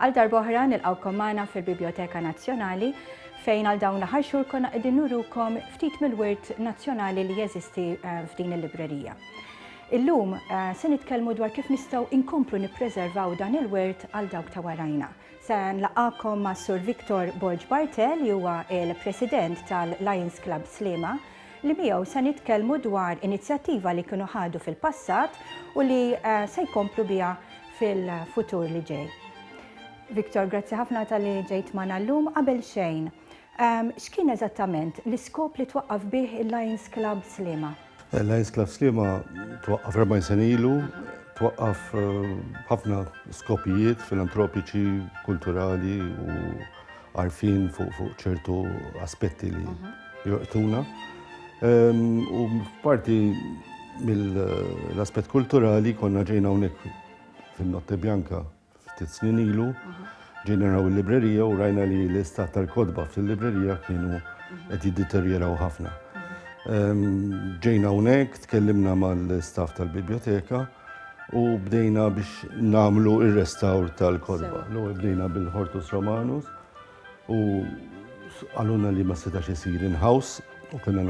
Għal darba oħra nilqgħukom magħna fil-Biblioteka Nazzjonali fejn għal dawn l-aħħar xhur konna qegħdin nurukom ftit mill-wirt nazzjonali li jeżisti f'din il-librerija. Illum se nitkellmu dwar kif nistgħu inkomplu nippreservaw dan il-wirt għal dawk ta' warajna. Se nlaqgħakom ma' Sur Viktor Borġ Bartel li huwa il-President tal-Lions Club Sliema li miegħu se nitkellmu dwar inizjattiva li kienu ħadu fil-passat u li se jkomplu biha fil-futur li ġej. Viktor, grazzi ħafna tal-li ġejt magħna llum. Qabel xejn, x'kien eżattament l-iskop li twaqqaf bih il-Lions Club Sliema? Il-Lions Club Sliema twaqqaf 40 sena ilu, twaqqaf ħafna skopijiet filantropiċi, kulturali u għarfien fuq ċertu aspetti li joqtuna. U parti mill-aspett kulturali konna ġejna hawnhekk fil-Notte Bjanka ftit snin ilu, ġejna naraw il-librerija u rajna li l-istat tal-kodba fil-librerija kienu qed jiddeterjoraw ħafna. Ġejna hawnhekk, tkellimna mal-staff tal-biblioteka u bdejna biex nagħmlu ir-restawr tal-kodba. Bdejna bil-Hortus Romanus u għaluna li ma setax isir in-house u kena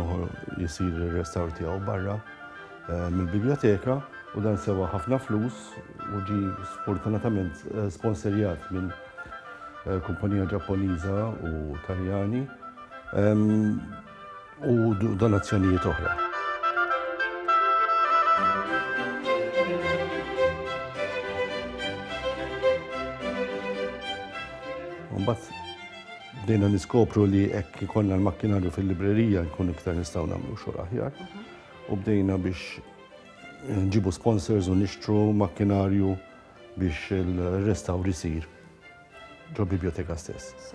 jisir ir-restawr tiegħu barra mill-biblioteka u dan sewa ħafna flus u ġi sfortunatament sponsorjat minn kumpanija Ġapponiża u Taljani u donazzjonijiet oħra. Mbagħad bdejna niskopru li hekk ikollna l-makkinarju fil-librerija nkun iktar nistgħu nagħmlu xogħol aħjar u bdejna biex nġibu sponsors u nixtru makkinarju biex il-restawr isir ġo biblioteka stess.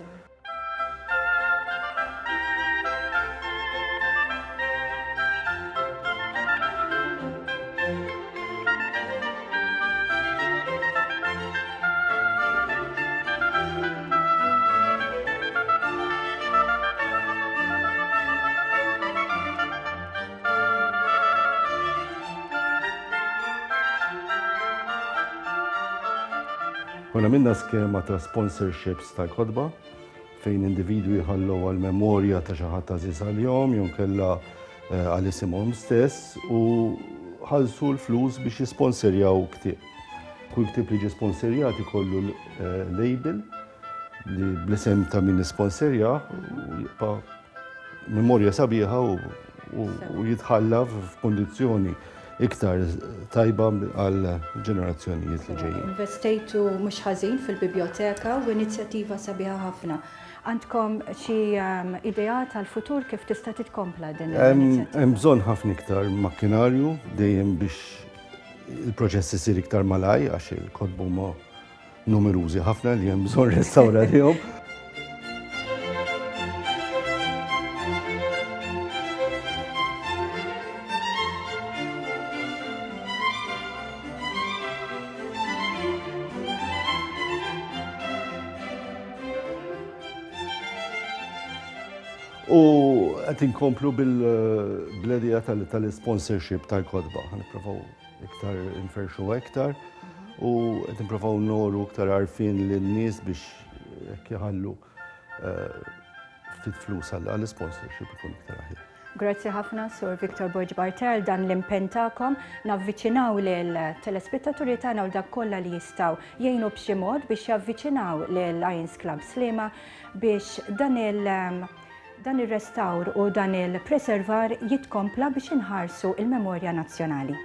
Konna minna skema ta' sponsorships ta' kodba fejn individwi jħallu għal-memorja ta' xi ħadd għażiż għalihom jew kellha għal-isimhom stess u ħallsu l-flus biex jisponsorjaw ktieb. Kull ktieb li ġie sponsorjat ikollu label li bl-isem ta' min isponsorjah u jibqa' memorja sabiħa u jitħalla f'kundizzjoni iktar tajba għal ġenerazzjonijiet li ġejjin. Investejtu mhux ħażin fil-biblioteka u inizjattiva sabiħa ħafna. Għandkom xi ideat għall-futur kif tista' titkompla din l-inizjattiva? Hemm bżonn ħafna iktar makkinarju dejjem biex il-proċess isir iktar malaj għax il-kodba huma numerużi ħafna li hemm bżonn restawrarihom. U qed inkomplu bil-bledija tal-sponsorship tal-kodba. Nipprovaw iktar inferxu iktar u qed nipprovaw noru iktar għarfien lin-nies biex jekk jħallu ftit flus għall-sponsorship ikun iktar aħjar. Grazzi ħafna, Sur Viktor Borġ Bartel, dan l-impenn tagħkom navviċinaw lill-telespettaturi tagħna u dak kollha li jistgħu jgħinu b'xi mod biex javviċinaw lill-Lions Club Sliema biex dan ir-restawr u dan il-preservar jitkompla biex inħarsu il-memorja nazzjonali.